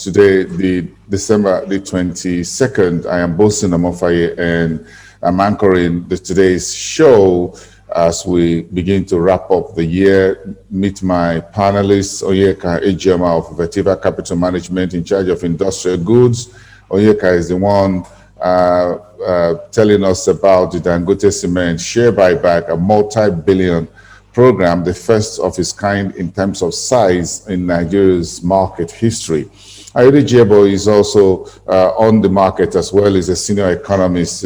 today, the December the 22nd. I am Bosin Amofaye, and I'm anchoring today's show as we begin to wrap up the year. Meet my panelists, Onyeka Ejema of Vertiva Capital Management in charge of industrial goods. Onyeka is the one telling us about the Dangote Cement share buyback, a multi-billion program, the first of its kind in terms of size in Nigeria's market history. Ayode Jebo is also on the market as well as a senior economist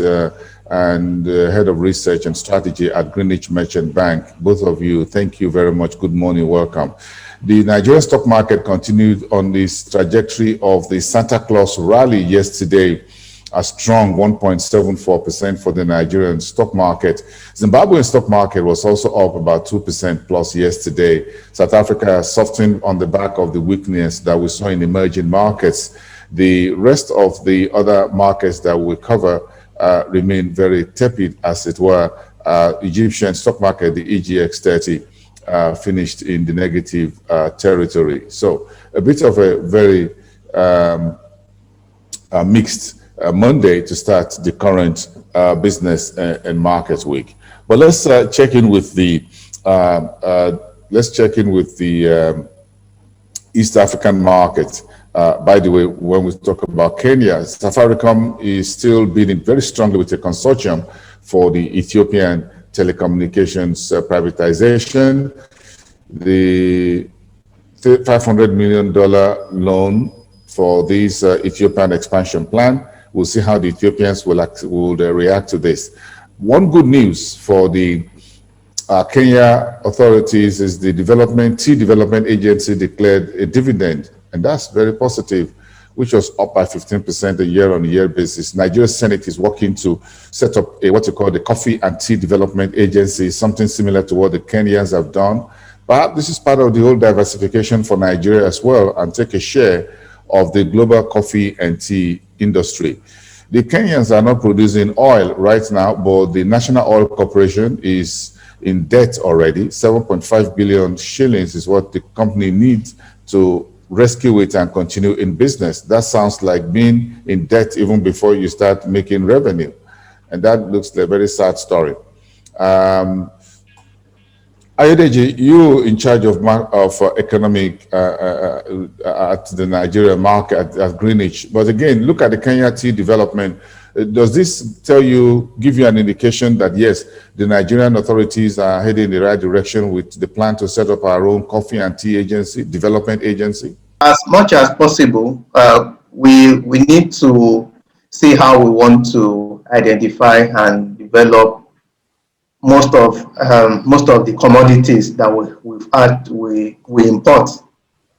and head of research and strategy at Greenwich Merchant Bank. Both of you, thank you very much. Good morning, welcome. The Nigerian stock market continued on this trajectory of the Santa Claus rally yesterday, a strong 1.74% for the Nigerian stock market. Zimbabwean stock market was also up about 2% plus yesterday. South Africa softened on the back of the weakness that we saw in emerging markets. The rest of the other markets that we cover remain very tepid, as it were. Egyptian stock market, the EGX 30, finished in the negative territory. So a bit of a very mixed Monday to start the current business and market week. But let's check in with the East African market. By the way, when we talk about Kenya, Safaricom is still bidding very strongly with a consortium for the Ethiopian telecommunications privatization. The $500 million loan for this Ethiopian expansion plan. We'll see how the Ethiopians will react to this. One good news for the Kenya authorities is the Tea Development Agency declared a dividend, and that's very positive, which was up by 15% a year-on-year basis. Nigeria's Senate is working to set up what you call the Coffee and Tea Development Agency, something similar to what the Kenyans have done. Perhaps this is part of the whole diversification for Nigeria as well, and take a share of the global coffee and tea industry. The Kenyans are not producing oil right now, but the National Oil Corporation is in debt already. 7.5 billion shillings is what the company needs to rescue it and continue in business. That sounds like being in debt even before you start making revenue. And that looks like a very sad story. Ayodeji, you in charge of economic at the Nigerian market at Greenwich. But again, look at the Kenya tea development. Does this give you an indication that yes, the Nigerian authorities are heading in the right direction with the plan to set up our own coffee and tea development agency? As much as possible, we need to see how we want to identify and develop most of the commodities that we import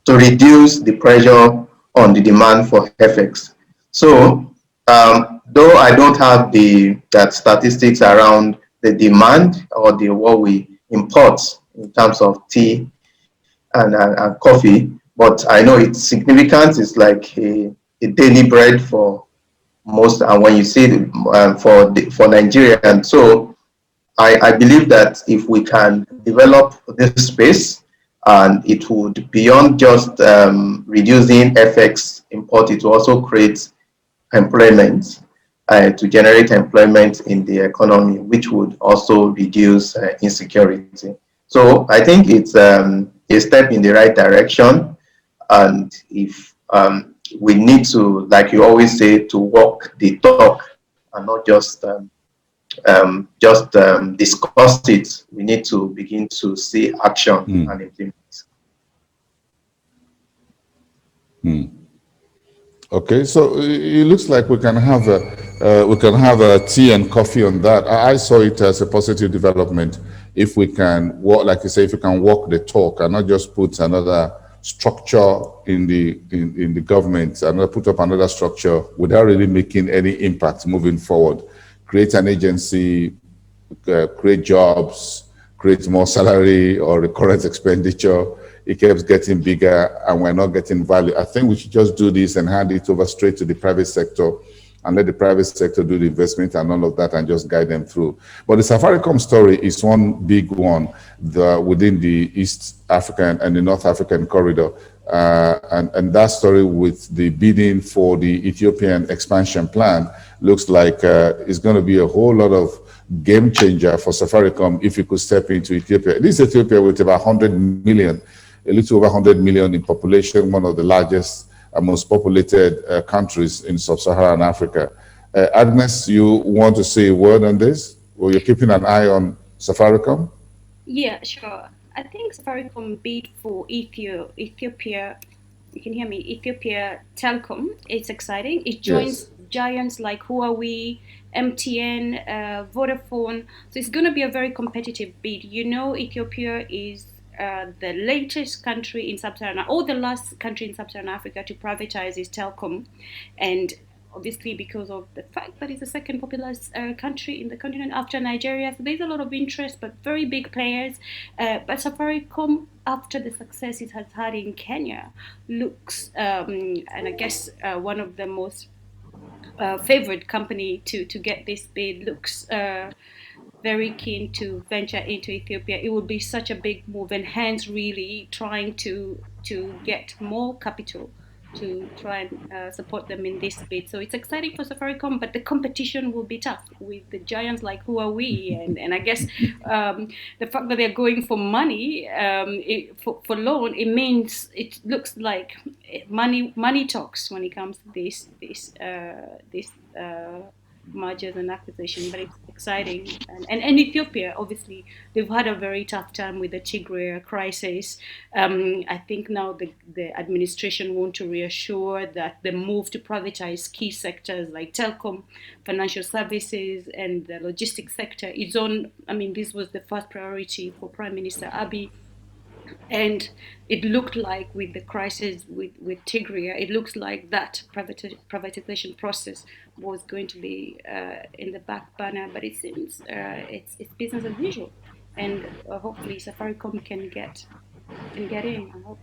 to reduce the pressure on the demand for FX. So though I don't have that statistics around the demand or what we import in terms of tea and coffee, but I know it's significant. It's like a daily bread for most, and when you see for Nigeria. And so I believe that if we can develop this space, and it would, beyond just reducing FX import, it will also create employment, to generate employment in the economy, which would also reduce insecurity. So I think it's a step in the right direction. And if we need to, like you always say, to walk the talk and not just discuss it, we need to begin to see action and implement. Okay, so it looks like we can have a tea and coffee on that. I saw it as a positive development. If we can walk, like you say, if we can walk the talk and not just put another structure in the government, and put up another structure without really making any impact moving forward. Create an agency, create jobs, create more salary or recurrent expenditure. It keeps getting bigger and we're not getting value. I think we should just do this and hand it over straight to the private sector and let the private sector do the investment and all of that and just guide them through. But the Safaricom story is one big one within the East African and the North African corridor. And that story with the bidding for the Ethiopian expansion plan looks like it's going to be a whole lot of game changer for Safaricom if you could step into Ethiopia. This is Ethiopia with about 100 million, a little over 100 million in population, one of the largest and most populated countries in sub-Saharan Africa. Agnes, you want to say a word on this? Or you're keeping an eye on Safaricom? Yeah, sure. I think Safaricom bid for Ethiopia. You can hear me. Ethiopia Telcom. It's exciting. It joins giants like Huawei, MTN, Vodafone. So it's going to be a very competitive bid. You know, Ethiopia is the latest country in sub-Saharan, or the last country in sub-Saharan Africa to privatize its telecom, and obviously because of the fact that it's the second populous country in the continent after Nigeria. So there's a lot of interest, but very big players. But Safaricom, after the success it has had in Kenya, looks, and I guess one of the most favored company to get this bid, looks very keen to venture into Ethiopia. It would be such a big move, and hence really trying to get more capital to try and support them in this bid. So it's exciting for Safaricom, but the competition will be tough with the giants like Huawei, and I guess the fact that they're going for money, for loan, it means it looks like money talks when it comes to this mergers and acquisition, but it's exciting. And Ethiopia, obviously, they've had a very tough time with the Tigray crisis. I think now the administration want to reassure that the move to privatize key sectors like telcom, financial services, and the logistics sector is on. I mean, this was the first priority for Prime Minister Abiy. And it looked like with the crisis with Tigray, it looks like that privatization process was going to be in the back burner, but it seems it's business as usual. And hopefully Safaricom can get in, I hope.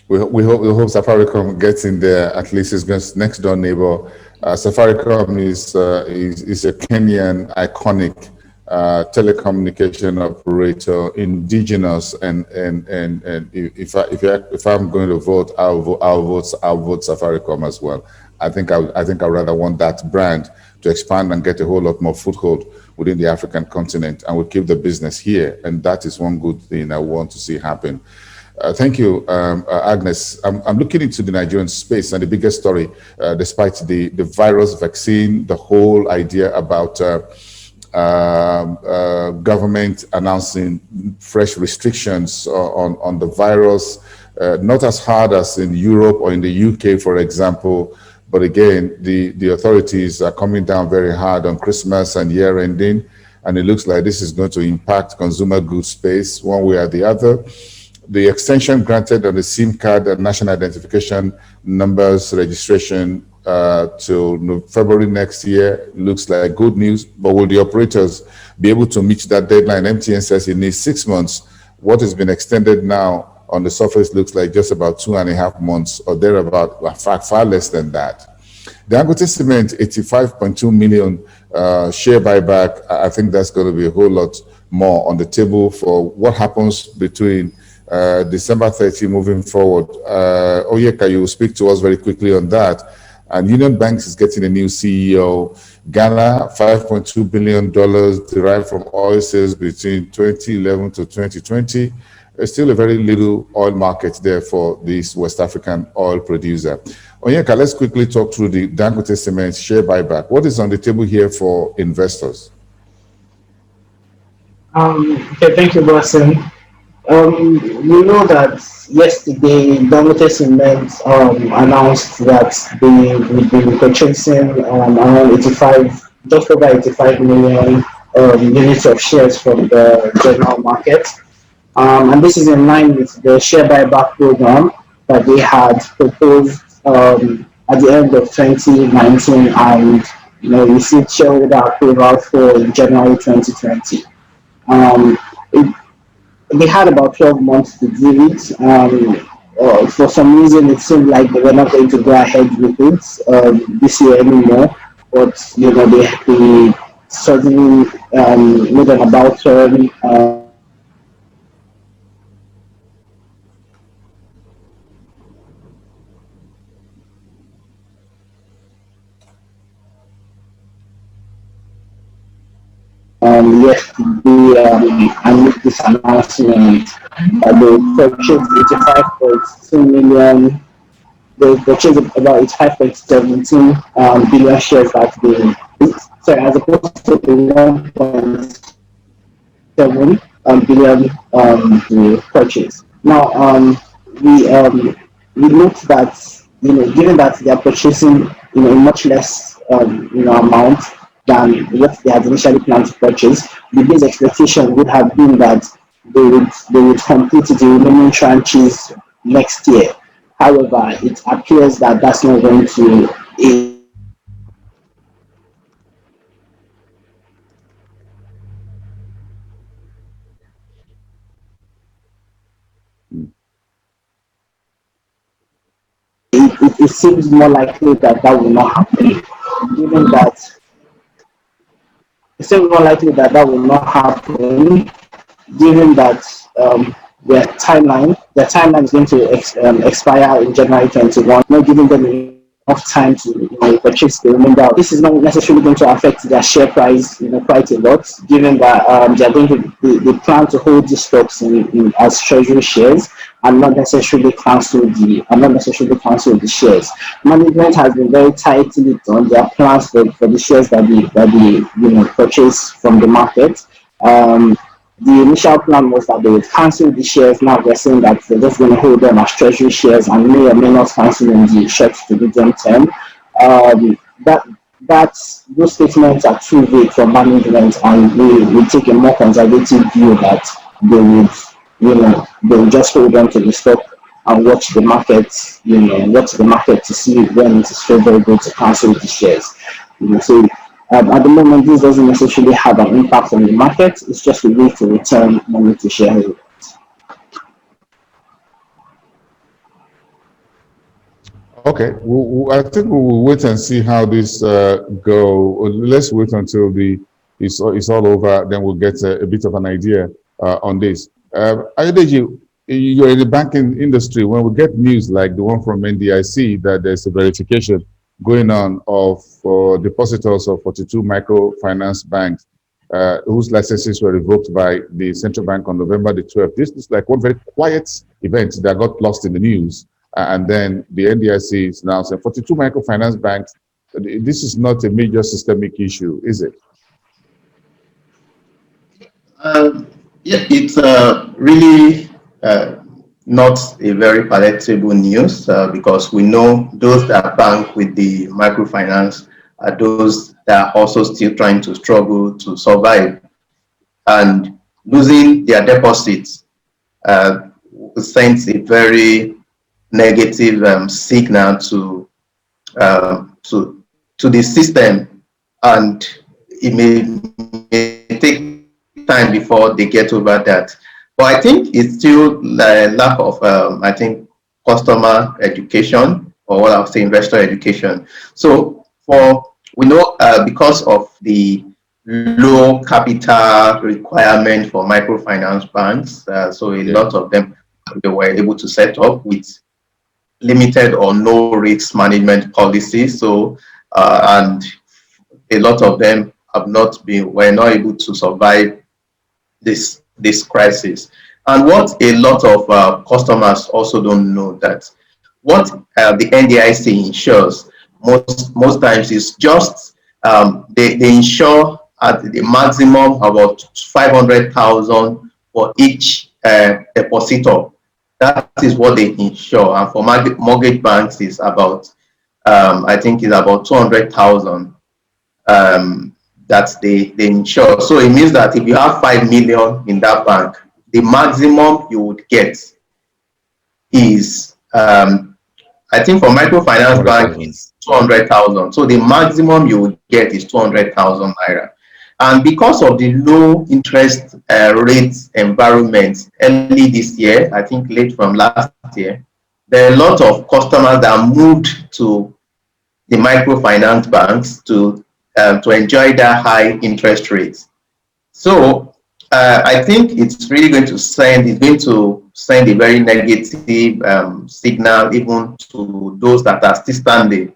We hope Safaricom gets in there. At least it's next door neighbor. Safaricom is a Kenyan iconic telecommunication operator, indigenous, and if I'm going to vote, I'll vote Safaricom as well. I think I rather want that brand to expand and get a whole lot more foothold within the African continent, and we'll keep the business here. And that is one good thing I want to see happen. Thank you, Agnes. I'm looking into the Nigerian space, and the biggest story, despite the virus vaccine, the whole idea about government announcing fresh restrictions on the virus, not as hard as in Europe or in the UK, for example. But again, the authorities are coming down very hard on Christmas and year ending, and it looks like this is going to impact consumer goods space one way or the other. The extension granted on the SIM card and national identification numbers registration till February next year looks like good news, but will the operators be able to meet that deadline? MTN says it needs 6 months. What has been extended now on the surface looks like just about 2.5 months or thereabout, far less than that. Dangote Cement, 85.2 million share buyback. I think that's going to be a whole lot more on the table for what happens between December 30 moving forward. Oyeka, you will speak to us very quickly on that. And Union Banks is getting a new CEO. Ghana, $5.2 billion derived from oil sales between 2011 to 2020. There's still a very little oil market there for this West African oil producer. Onyeka, let's quickly talk through the Dangote Cement share buyback. What is on the table here for investors? Okay, thank you, Blessing. We know that yesterday Dangote Cement announced that they will be purchasing around 85, just over 85 million units of shares from the general market. And this is in line with the share buyback program that they had proposed at the end of 2019 and received shareholder approval for in January 2020. They had about 12 months to do it. for some reason it seemed like they were not going to go ahead with it this year anymore. But they suddenly made an about turn. Yesterday, I made this announcement that they purchased 85.2 million. They purchased about 85.17 billion shares that they, sorry, as opposed to the 1.7 billion the purchase. Now, we note that given that they are purchasing a much less amount than what they had initially planned to purchase, the base expectation would have been that they would complete the remaining tranches next year. However, it appears that that's not going to. It seems more likely that that will not happen, given that it seems more likely that that will not happen, given that their timeline is going to expire in January 21, not giving them enough time to purchase the remainder. This is not necessarily going to affect their share price quite a lot, given that they are going to they plan to hold these stocks as treasury shares and not necessarily cancel the shares. Management has been very tightly on their plans for the shares that they purchase from the market. The initial plan was that they would cancel the shares. Now they're saying that they're just going to hold them as treasury shares and may or may not cancel in the short to medium term. That those statements are too vague for management, and we take a more conservative view that they would they will just hold on to the stock and watch the market to see when it is favorable to cancel the shares. So at the moment, this doesn't necessarily have an impact on the market. It's just a way to return money to shareholders. Okay, I think we will wait and see how this go. Let's wait until it's all over. Then we'll get a bit of an idea on this. Ayodeji, you're in the banking industry. When we get news like the one from NDIC that there's a verification going on of depositors of 42 microfinance banks whose licenses were revoked by the central bank on November the 12th. This is like one very quiet event that got lost in the news. And then the NDIC is now saying 42 microfinance banks. This is not a major systemic issue, is it? Yeah, it's really not a very palatable news because we know those that bank with the microfinance are those that are also still trying to struggle to survive, and losing their deposits sends a very negative signal to the system, and it may take time before they get over that. But I think it's still a lack of I think customer education, or what I would say investor education. So we know because of the low capital requirement for microfinance banks, so a lot of them they were able to set up with limited or no risk management policy. So and a lot of them were not able to survive this crisis. And what a lot of customers also don't know, that what the NDIC insures most times is just they insure at the maximum about 500,000 for each depositor. That is what they insure, and for mortgage banks is about I think is about 200,000 that they insure. So it means that if you have 5 million in that bank, the maximum you would get is I think for microfinance bank it's 200,000. So the maximum you would get is 200,000 naira. And because of the low interest rate environment early this year, I think late from last year, there are a lot of customers that moved to the microfinance banks to enjoy that high interest rates. So I think it's really going to send a very negative signal even to those that are still standing,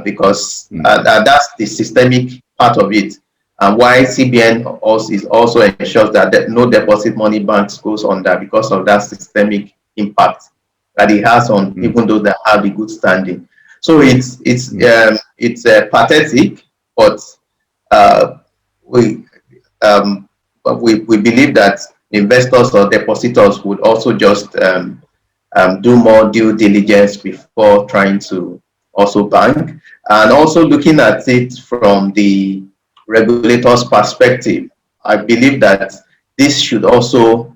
because that's the systemic part of it, and why CBN also ensures that no deposit money banks goes under, because of that systemic impact that it has on even those that have a good standing. So it's pathetic, but we we believe that investors or depositors would also just do more due diligence before trying to also bank, and also looking at it from the regulator's perspective. I believe that this should also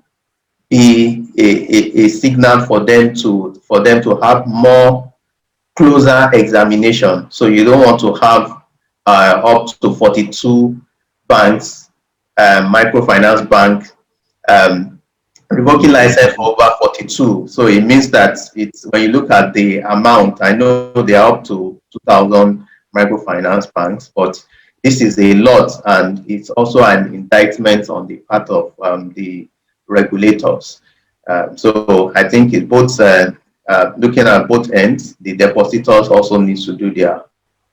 be a signal for them to have more closer examination. So you don't want to have up to 42 banks, microfinance bank, um, revoking license for over 42. So it means that it's, when you look at the amount, I know they are up to 2,000 microfinance banks, but this is a lot, and it's also an indictment on the part of the regulators. So I think it both looking at both ends, the depositors also needs to do their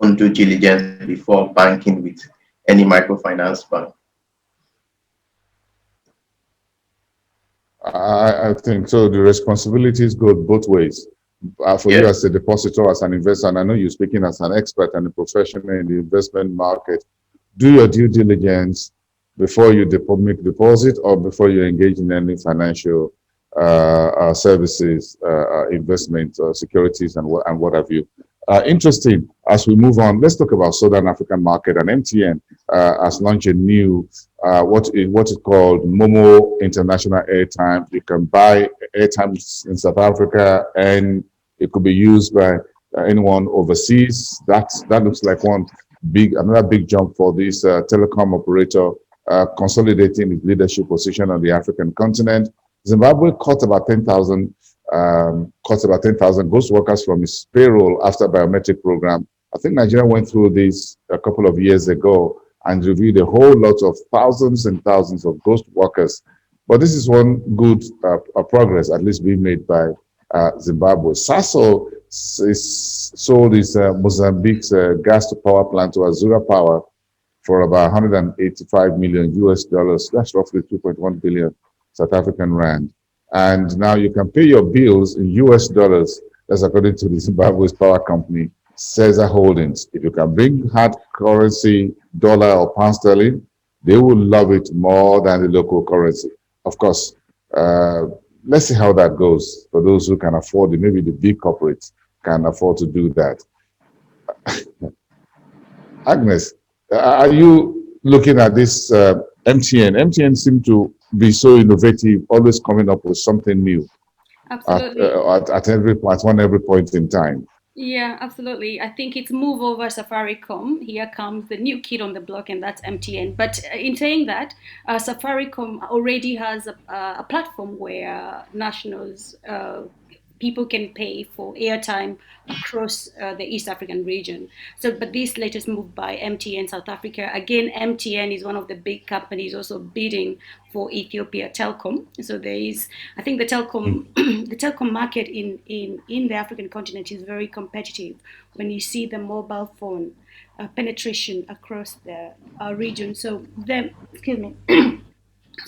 own due diligence before banking with any microfinance bank. I think so. The responsibilities go both ways. For you as a depositor, as an investor, and I know you're speaking as an expert and a professional in the investment market, do your due diligence before you make deposit or before you engage in any financial services, investment, securities, and what have you. Interesting. As we move on, let's talk about Southern African market. And MTN has launched a new what is called MoMo International Airtime. You can buy airtime in South Africa, and it could be used by anyone overseas. That looks like another big jump for this telecom operator, consolidating its leadership position on the African continent. Zimbabwe caught about 10,000 ghost workers from its payroll after biometric program. I think Nigeria went through this a couple of years ago and revealed a whole lot of thousands and thousands of ghost workers. But this is one good progress, at least being made by Zimbabwe. Sasol sold its Mozambique's gas to power plant to Azura Power for about 185 million US dollars. That's roughly 2.1 billion South African rand. And now you can pay your bills in US dollars. That's according to the Zimbabwe's power company, Caesar Holdings. If you can bring hard currency, dollar or pound sterling, they will love it more than the local currency. Of course, let's see how that goes for those who can afford it. Maybe the big corporates can afford to do that. Agnes, are you looking at this MTN? MTN seemed to be so innovative, always coming up with something new. Absolutely. At every point in time. Yeah, absolutely. I think it's move over Safaricom. Here comes the new kid on the block, and that's MTN. But in saying that, Safaricom already has a platform where nationals, people can pay for airtime across the East African region. So, but this latest move by MTN South Africa, again, MTN is one of the big companies also bidding for Ethiopia telcom. So there is, I think the telcom the telcom market in the African continent is very competitive. When you see the mobile phone penetration across the region, so the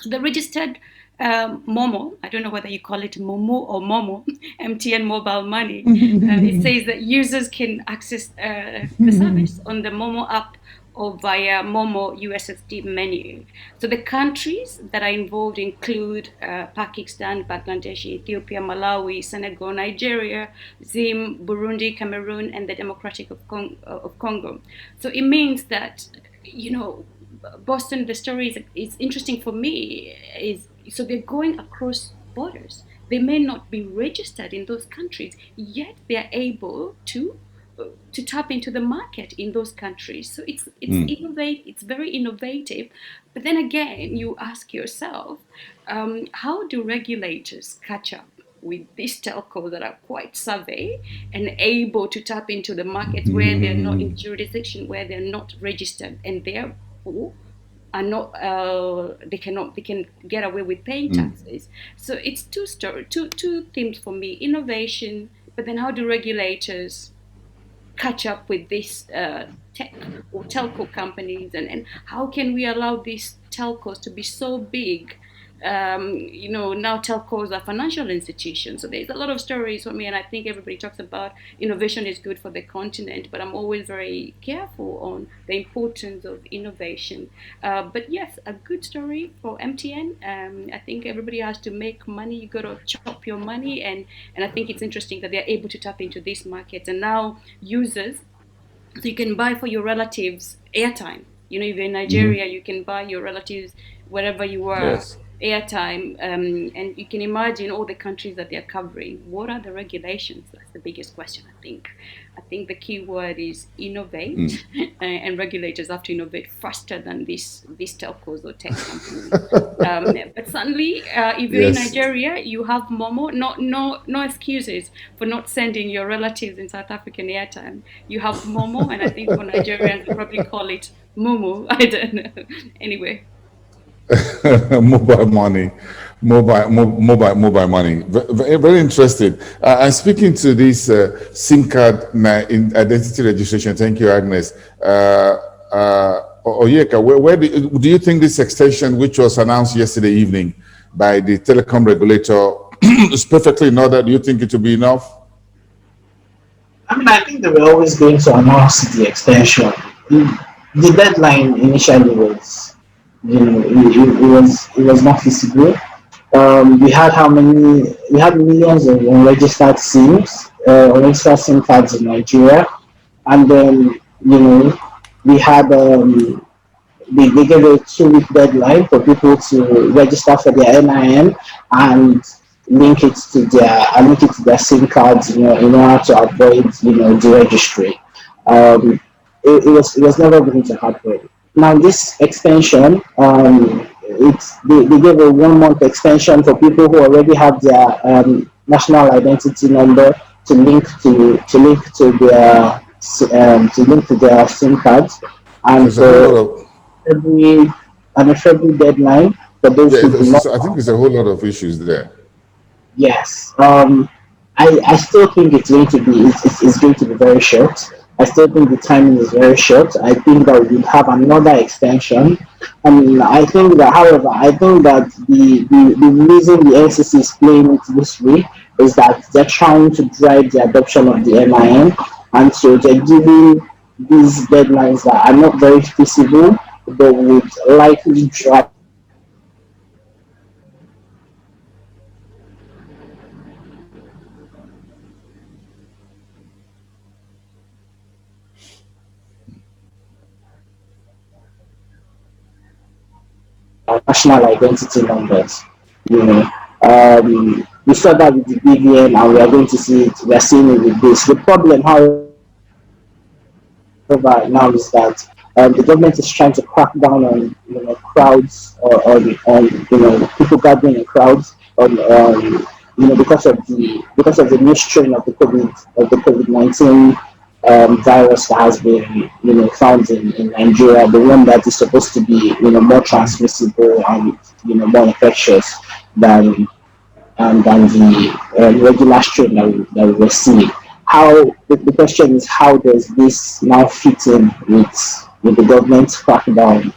the registered MoMo, I don't know whether you call it MoMo or MoMo, MTN Mobile Money. It says that users can access the service on the MoMo app or via MoMo USSD menu. So the countries that are involved include Pakistan, Bangladesh, Ethiopia, Malawi, Senegal, Nigeria, Zim, Burundi, Cameroon, and the Democratic of Congo. So it means that, you know, Boston, the story is interesting for me. Is so they're going across borders. They may not be registered in those countries, yet they are able to tap into the market in those countries. So it's it's very innovative. But then again, you ask yourself, how do regulators catch up? with these telcos that are quite savvy and able to tap into the markets where they're not in jurisdiction, where they're not registered, and therefore are not they can get away with paying taxes. So it's two themes for me: innovation, but then how do regulators catch up with these tech or telco companies, and how can we allow these telcos to be so big? Now telcos are financial institutions, so there's a lot of stories for me, and I think everybody talks about innovation is good for the continent, but I'm always very careful on the importance of innovation. But yes, a good story for MTN. I think everybody has to make money. You got to chop your money, and I think it's interesting that they're able to tap into these markets, and now users, so you can buy for your relatives airtime. If you're in Nigeria, you can buy your relatives wherever you are airtime, and you can imagine all the countries that they're covering. What are the regulations? That's the biggest question, I think. I think the key word is innovate, and regulators have to innovate faster than these telcos or tech companies. But suddenly, if you're in Nigeria, you have MoMo. No excuses for not sending your relatives in South African airtime. You have MoMo, and I think for Nigerians, they probably call it MoMo. I don't know. Anyway. Mobile money, mobile money. Very interesting. I'm speaking to this SIM card in identity registration. Thank you, Agnes. Oyeka, where do you think this extension, which was announced yesterday evening by the telecom regulator, is perfectly in order? Do you think it will be enough? I think they were always going to announce the extension. The deadline initially was, it was not feasible. We had how many? We had millions of unregistered SIMs, unregistered SIM cards in Nigeria, and then we had they gave a 2-week deadline for people to register for their NIN and link it to their SIM cards, in order to avoid deregistry. It was never going to happen. Now this extension, they gave a 1-month extension for people who already have their national identity number to link to their SIM cards, and a February deadline for those who do not. I think there's a whole lot of issues there. Yes, I still think it's going to be very short. I still think the timing is very short. I think that we will have another extension. I think that the reason the NCC is playing it this way is that they're trying to drive the adoption of the NIN, and so they're giving these deadlines that are not very feasible, but would likely drive national identity numbers. We saw that with the BVN, and we are going to see it. We are seeing it with this. The problem, however, now is that the government is trying to crack down on crowds, or on people gathering in crowds, because of the new strain of the COVID-19 virus that has been found in Nigeria, the one that is supposed to be more transmissible and more infectious than the regular strain that we were seeing. The question is, how does this now fit in with the government's crackdown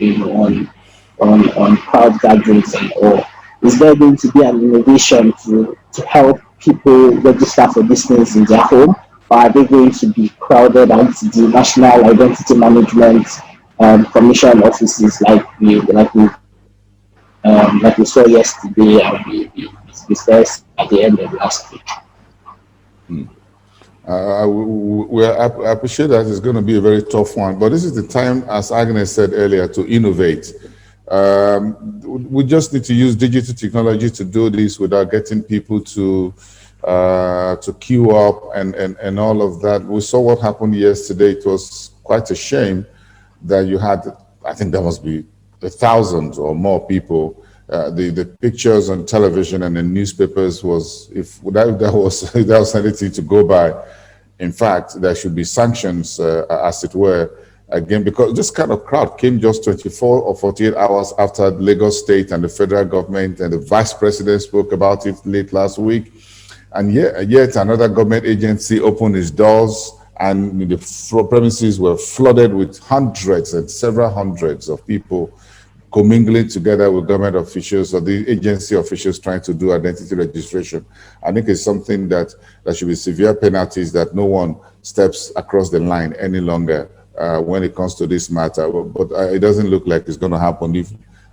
on crowd gatherings and all? Is there going to be an innovation to help people register for these things in their home? Or are they going to be crowded out the National Identity Management Commission offices like we saw yesterday, and we saw at the end of last week? I appreciate that it's going to be a very tough one, but this is the time, as Agnes said earlier, to innovate. We just need to use digital technology to do this without getting people to queue up and all of that. We saw what happened yesterday. It was quite a shame that you had, I think there must be 1,000 or more people The pictures on television and the newspapers was, if that was if that was anything to go by. In fact, there should be sanctions, as it were, again, because this kind of crowd came just 24 or 48 hours after Lagos State and the federal government and the vice president spoke about it late last week. And yet another government agency opened its doors, and the premises were flooded with hundreds and several hundreds of people commingling together with government officials or the agency officials trying to do identity registration. I think it's something that there should be severe penalties, that no one steps across the line any longer when it comes to this matter. But it doesn't look like it's going to happen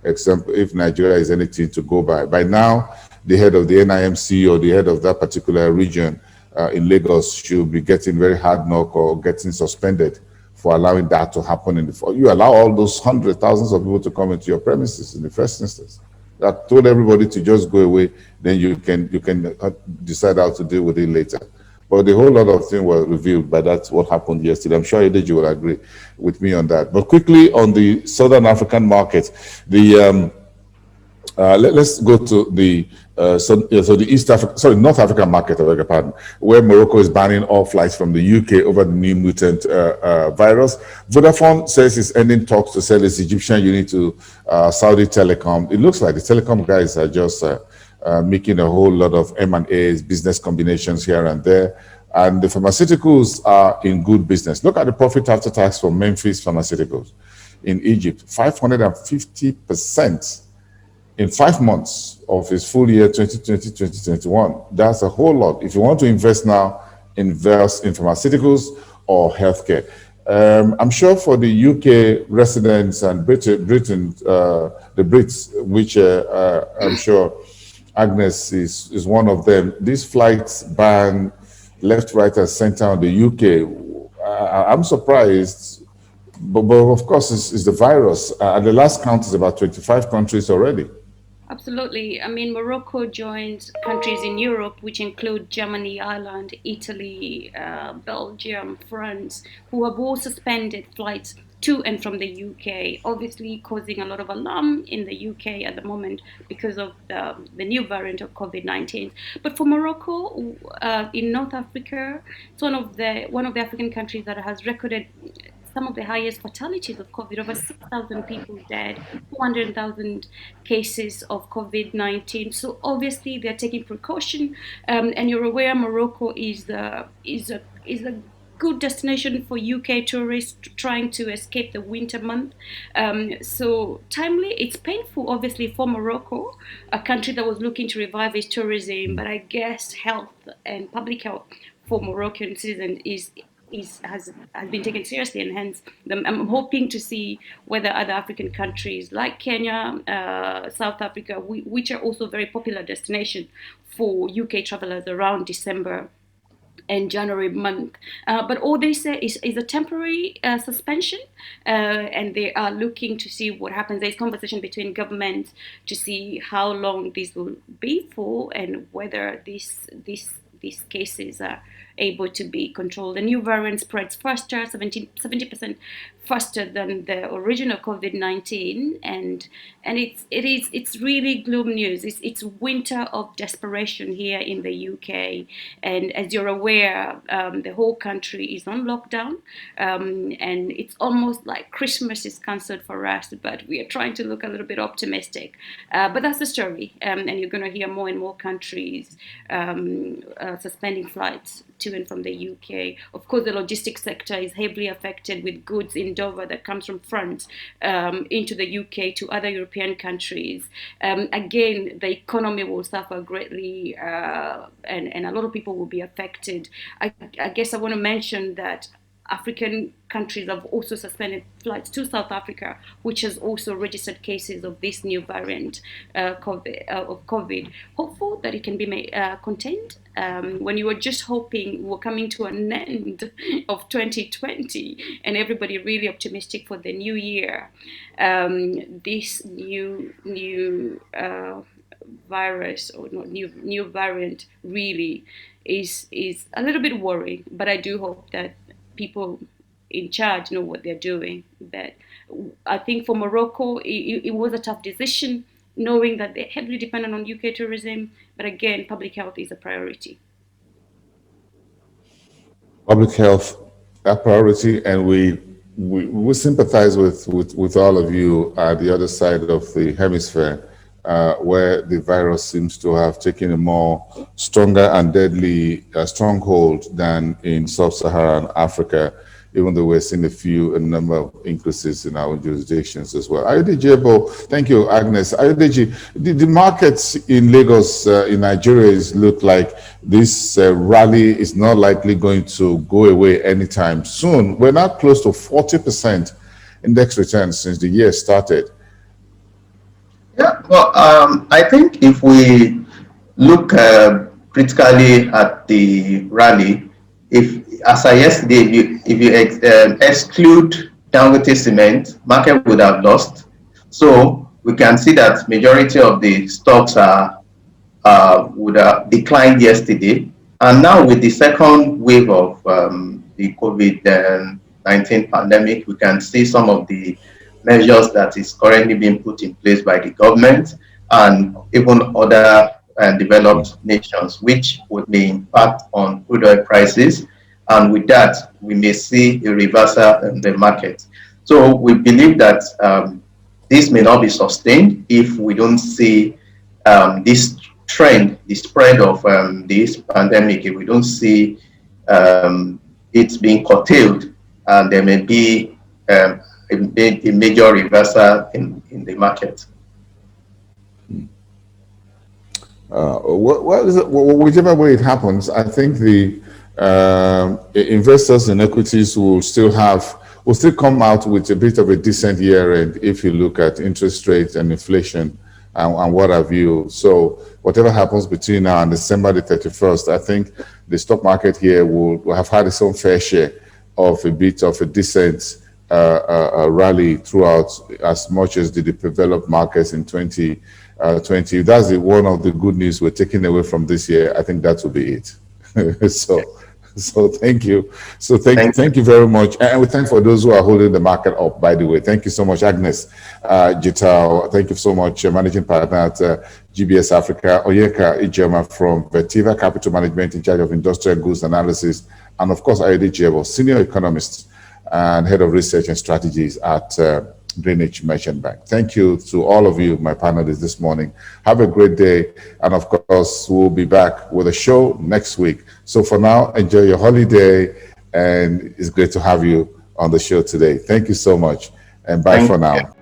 if Nigeria is anything to go by. By now, the head of the NIMC or the head of that particular region in Lagos should be getting very hard knock or getting suspended for allowing that to happen you allow all those hundreds, thousands of people to come into your premises in the first instance. That told everybody to just go away, then you can decide how to deal with it later. But the whole lot of things were revealed by that, what happened yesterday. I'm sure Edeji will agree with me on that. But quickly on the Southern African market, let's go to the North African market, I beg your pardon, where Morocco is banning all flights from the UK over the new mutant virus. Vodafone says it's ending talks to sell its Egyptian unit to Saudi Telecom. It looks like the telecom guys are just making a whole lot of M&As, business combinations here and there. And the pharmaceuticals are in good business. Look at the profit after tax for Memphis Pharmaceuticals in Egypt, 550% in 5 months of his full year 2020-2021. That's a whole lot. If you want to invest now, invest in pharmaceuticals or healthcare. I'm sure for the UK residents and Britain, the Brits, which I'm sure Agnes is one of them, these flights ban left, right, and center on the UK. I'm surprised, but of course it's the virus. At the last count is about 25 countries already. Absolutely. I mean, Morocco joined countries in Europe, which include Germany, Ireland, Italy, Belgium, France, who have all suspended flights to and from the UK, obviously causing a lot of alarm in the UK at the moment because of the new variant of COVID-19. But for Morocco, in North Africa, it's one of the African countries that has recorded some of the highest fatalities of COVID, over 6,000 people dead, 400,000 cases of COVID-19. So obviously they're taking precaution, and you're aware Morocco is a good destination for UK tourists trying to escape the winter month. So timely, it's painful obviously for Morocco, a country that was looking to revive its tourism, but I guess health and public health for Moroccan citizens has been taken seriously, and hence I'm hoping to see whether other African countries like Kenya, South Africa, which are also very popular destinations for UK travelers around December and January month. But all they say is a temporary suspension, and they are looking to see what happens. There's conversation between governments to see how long this will be for and whether these cases are able to be controlled. The new variant spreads faster, 70% faster than the original COVID-19, and it's really gloom news. It's winter of desperation here in the UK, and as you're aware, the whole country is on lockdown, and it's almost like Christmas is cancelled for us, but we are trying to look a little bit optimistic. But that's the story, and you're going to hear more and more countries suspending flights to and from the UK. Of course, the logistics sector is heavily affected, with goods in Dover that comes from France into the UK to other European countries. Again, the economy will suffer greatly, and a lot of people will be affected. I guess I want to mention that African countries have also suspended flights to South Africa, which has also registered cases of this new variant of COVID. Hopeful that it can be contained. When you were just hoping we're coming to an end of 2020 and everybody really optimistic for the new year, this new virus, or not new variant, really is a little bit worrying. But I do hope that people in charge know what they're doing. But I think for Morocco, it was a tough decision. knowing that they're heavily dependent on UK tourism. But again, public health is a priority. Public health, a priority, and we sympathize with all of you at the other side of the hemisphere, where the virus seems to have taken a more stronger and deadly stronghold than in sub-Saharan Africa, even though we're seeing a number of increases in our jurisdictions as well. Ayodiji, thank you, Agnes. Ayodiji, the markets in Lagos, in Nigeria, look like this rally is not likely going to go away anytime soon. We're now close to 40% index returns since the year started. Yeah, well, I think if we look critically at the rally, as I yesterday, if you exclude Dangote Cement, market would have lost. So we can see that majority of the stocks would have declined yesterday. And now with the second wave of the COVID-19 pandemic, we can see some of the measures that is currently being put in place by the government and even other developed nations, which would may impact on crude oil prices. And with that, we may see a reversal in the market. So we believe that this may not be sustained if we don't see this trend, the spread of this pandemic, if we don't see it being curtailed, and there may be a major reversal in the market. Whichever way it happens, I think the investors in equities will still come out with a bit of a decent year end if you look at interest rates and inflation and what have you. So whatever happens between now and December the 31st, I think the stock market here will have had its own fair share of a bit of a decent rally throughout, as much as the developed markets in 2020. That's one of the good news we're taking away from this year. I think that will be it. So thank you. So thank you very much. And we thank for those who are holding the market up, by the way. Thank you so much, Agnes Jital. Thank you so much, Managing Partner at GBS Africa. Oyeka Ijema from Vertiva Capital Management in charge of industrial goods analysis. And of course, Ayodiji, Senior Economist and Head of Research and Strategies at Greenwich Merchant Bank. Thank you to all of you, my panelists this morning. Have a great day. And of course, we'll be back with a show next week. So for now, enjoy your holiday. And it's great to have you on the show today. Thank you so much. And bye for now.